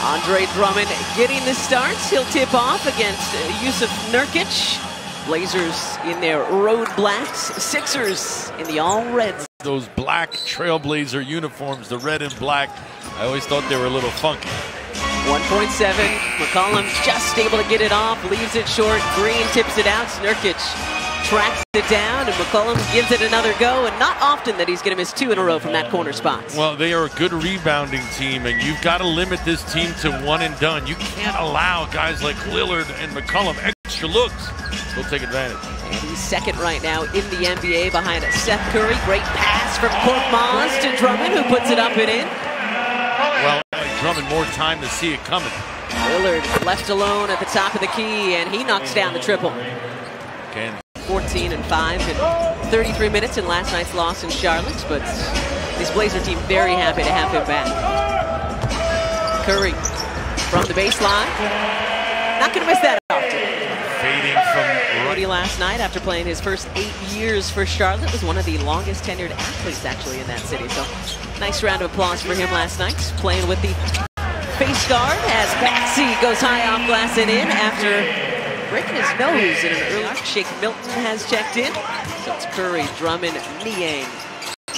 Andre Drummond getting the starts. He'll tip off against Jusuf Nurkic. Blazers in their road blacks. Sixers in the all reds. Those black Trailblazer uniforms, the red and black, I always thought they were a little funky. 1.7. McCollum just able to get it off, leaves it short. Green tips it out. Nurkic tracks it down, and McCollum gives it another go. And not often that he's going to miss 2 in a row from that corner spot. Well, they are a good rebounding team, and you've got to limit this team to one and done. You can't allow guys like Lillard and McCollum extra looks. They'll take advantage. And he's second right now in the NBA behind Seth Curry. Great pass from Korkmaz to Drummond, who puts it up and in. Well, Drummond more time to see it coming. Lillard left alone at the top of the key, and he knocks down the triple. Again. 14 and 5 in 33 minutes in last night's loss in Charlotte, but this Blazer team very happy to have him back. Curry from the baseline. Not going to miss that often. Fading from Rudy last night after playing his first 8 years for Charlotte. Was one of the longest tenured athletes actually in that city. So nice round of applause for him last night. Playing with the face guard as Maxey goes high off glass and in after breaking his nose in an early. Shake Milton has checked in. So it's Curry, Drummond, Niang,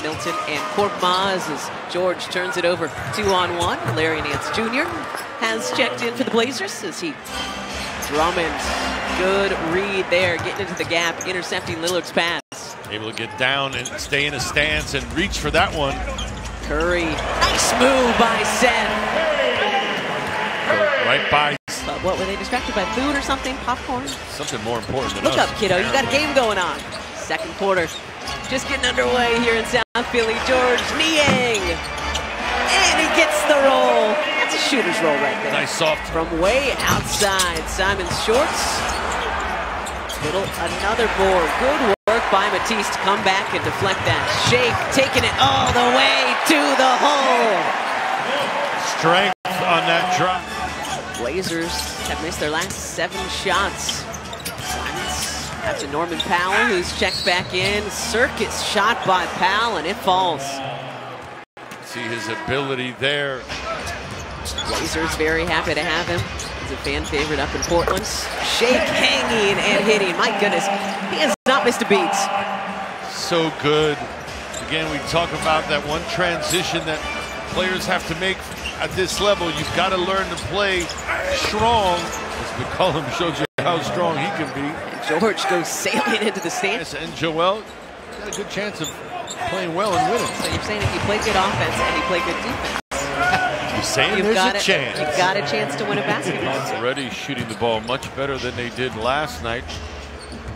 Milton, and Korkmaz as George turns it over 2-on-1. Larry Nance Jr. has checked in for the Blazers as he Drummond, good read there, getting into the gap, intercepting Lillard's pass. Able to get down and stay in a stance and reach for that one. Curry, nice move by Seth. Right by. But what, were they distracted by food or something? Popcorn? Something more important than Look us. up, kiddo, you got a game going on. Second quarter, just getting underway here in South Philly. George Niang, and he gets the roll. That's a shooter's roll right there. Nice soft. From way outside, Simon Shorts. Another board. Good work by Matisse to come back and deflect that. Shake, taking it all the way to the hole. Strength on that drop. Blazers have missed their last 7 shots. Simons after Norman Powell, who's checked back in. Circus shot by Powell, and it falls. See his ability there. Blazers very happy to have him. He's a fan favorite up in Portland. Shake hanging and hitting. My goodness, he has not missed a beat. So good. Again, we talk about that one transition that players have to make at this level. You've got to learn to play strong. As McCollum shows you how strong he can be. And George goes sailing into the stands. And Joel got a good chance of playing well and winning. So you're saying if you play good offense and you play good defense, you're saying there's a chance. You've got a chance to win a basketball. Already shooting the ball much better than they did last night,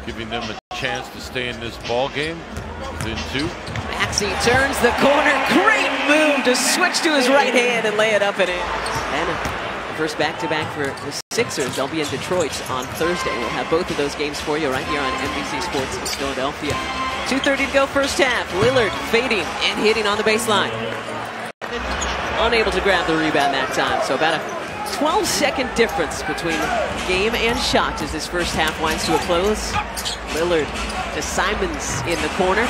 giving them a chance to stay in this ball game within 2. Maxey turns the corner. Great move to switch to his right hand and lay it up and in. And the first back-to-back for the Sixers. They'll be in Detroit on Thursday. We'll have both of those games for you right here on NBC Sports in Philadelphia. 2:30 to go first half. Lillard fading and hitting on the baseline. Unable to grab the rebound that time. So about a 12-second difference between game and shot as this first half winds to a close. Lillard to Simons in the corner.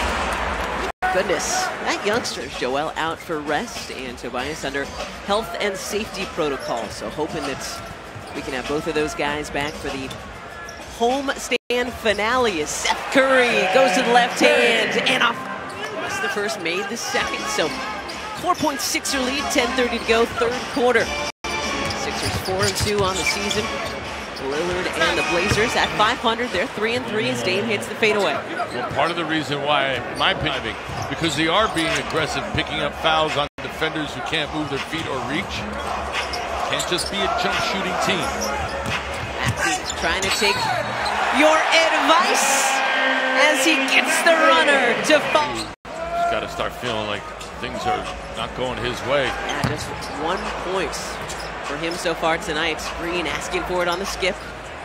Goodness, that youngster, Joel, out for rest, and Tobias under health and safety protocol. So hoping that we can have both of those guys back for the home stand finale as Seth Curry goes to the left hand and off. Missed the first, made the second. So 4.6er lead, 10:30 to go, third quarter. Sixers 4-2 on the season. Lillard and the Blazers at 500. They're 3-3 as Dame hits the fadeaway. Well, part of the reason why, in my opinion, because they are being aggressive, picking up fouls on defenders who can't move their feet or reach. Can't just be a jump shooting team. Maxey's trying to take your advice as he gets the runner to fall. He's got to start feeling like things are not going his way. Yeah, just 1 point for him so far tonight. Green asking for it on the skip.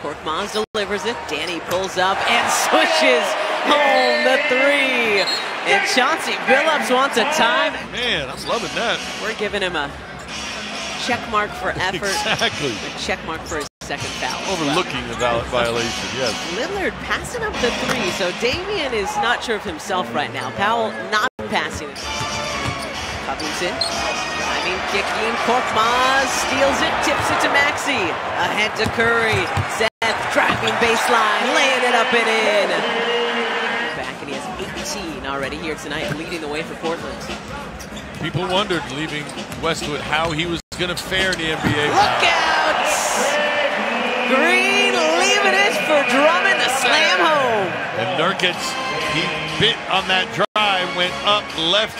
Korkmaz delivers it. Danny pulls up and swishes home the 3. And Chauncey Billups wants a time. Man, I'm loving that. We're giving him a check mark for effort. Exactly. A check mark for his second foul. Overlooking the violation, yes. Lillard passing up the 3. So Damian is not sure of himself right now. Powell not passing it. Covington Kicking, Korkmaz steals it, tips it to Maxey. Ahead to Curry. Seth driving baseline, laying it up and in. Back, and he has 18 already here tonight, leading the way for Portland. People wondered, leaving Westwood, how he was going to fare in the NBA. Look out! Green leaving it for Drummond to slam home. And Nurkic, he bit on that drive, went up, left.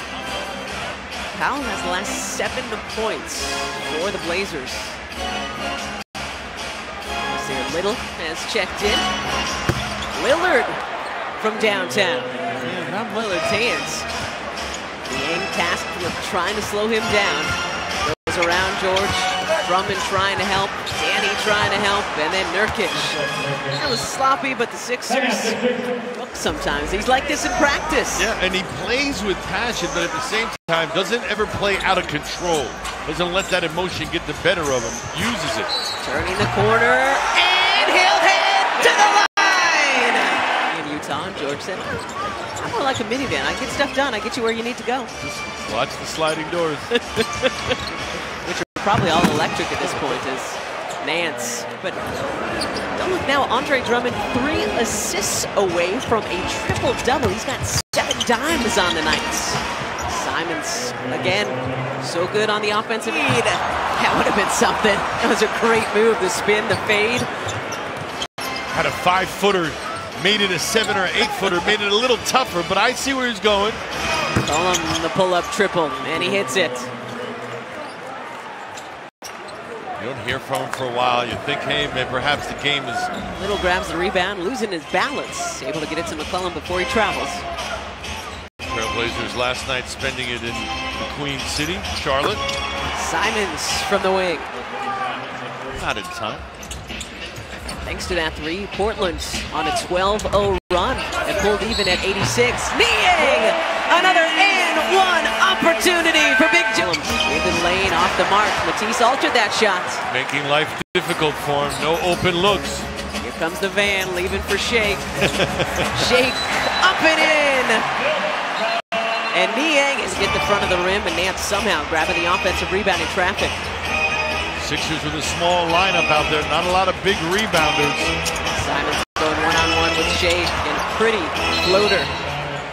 Powell has the last 7 points for the Blazers. Little has checked in. Lillard from downtown. Not Lillard's hands. Being tasked with trying to slow him down. Goes around George. Drummond trying to help. Danny trying to help. And then Nurkic. That was sloppy, but the Sixers look sometimes. He's like this in practice. Yeah, and he plays with passion, but at the same time doesn't ever play out of control. Doesn't let that emotion get the better of him. Uses it. Turning the corner. And he'll head to the line! In Utah, George said, I'm more like a minivan. I get stuff done. I get you where you need to go. Just watch the sliding doors. Which are probably all electric at this point as Nance. But don't look now, Andre Drummond 3 assists away from a triple-double. He's got 7 dimes on the night. Simons, again, so good on the offensive end. That would have been something. That was a great move, the spin, the fade. Had a 5-footer, made it a 7 or 8-footer, made it a little tougher, but I see where he's going. Call him the pull-up triple, and he hits it. You don't hear from him for a while. You think, hey, maybe perhaps the game is... Little grabs the rebound, losing his balance. Able to get it to McCollum before he travels. Trailblazers last night spending it in the Queen City, Charlotte. Simons from the wing. Not in time. Thanks to that 3, Portland on a 12-0 run and pulled even at 86. Niang! Another and one opportunity for Big Jim. David Lane off the mark. Matisse altered that shot. Making life difficult for him. No open looks. Here comes the van, leaving for Shake. Shake up and in. And Niang is get the front of the rim, and Nance somehow grabbing the offensive rebound in traffic. Sixers with a small lineup out there, not a lot of big rebounders. Simons going one-on-one with Shake, and a pretty floater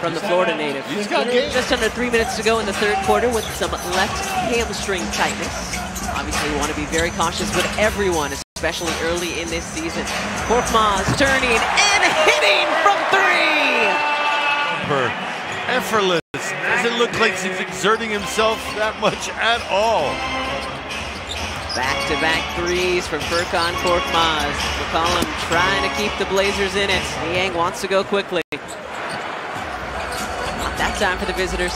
from the Florida native. He's got game. Just under 3 minutes to go in the third quarter with some left hamstring tightness. Obviously, you want to be very cautious with everyone, especially early in this season. Korkmaz turning and hitting from 3! Effortless. Doesn't look like he's exerting himself that much at all. Back-to-back threes from Furkan Korkmaz. McCollum trying to keep the Blazers in it. Niang wants to go quickly. Not that time for the visitors.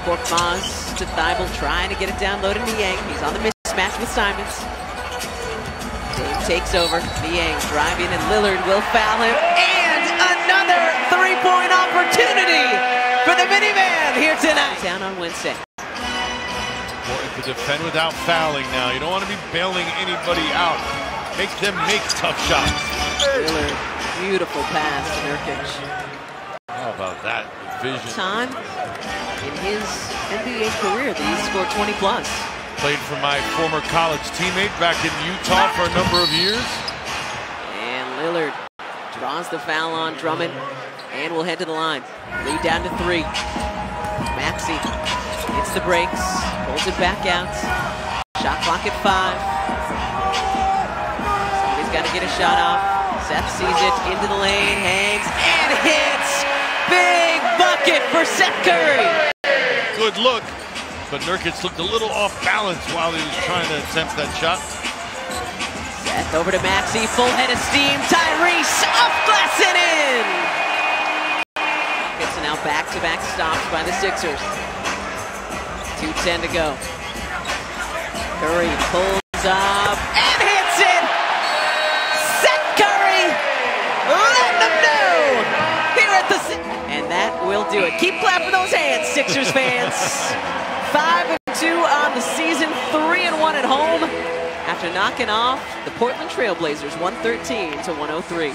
Korkmaz to Thibault trying to get it down low to Niang. He's on the mismatch with Simons. Dave takes over. Niang driving, and Lillard will foul him. And another three-point opportunity for the minivan here tonight. Down on Wednesday. Important to defend without fouling now. You don't want to be bailing anybody out. Make them make tough shots. Lillard, beautiful pass to Nurkic. How about that vision? Time in his NBA career that he scored 20 plus. Played for my former college teammate back in Utah for a number of years. And Lillard draws the foul on Drummond and will head to the line. Lead down to 3. Maxey hits the brakes, pulls it back out. Shot clock at 5. Somebody's got to get a shot off. Seth sees it into the lane, hangs, and hits! Big bucket for Seth Curry! Good look, but Nurkic looked a little off balance while he was trying to attempt that shot. Seth over to Maxey, full head of steam. Tyrese off glass and in! It's now back-to-back stops by the Sixers. 2:10 to go. Curry pulls up and hits it! Seth Curry! Letting them know! Here at the... And that will do it. Keep clapping those hands, Sixers fans. 5-2 on the season, 3-1 at home after knocking off the Portland Trailblazers 113-103.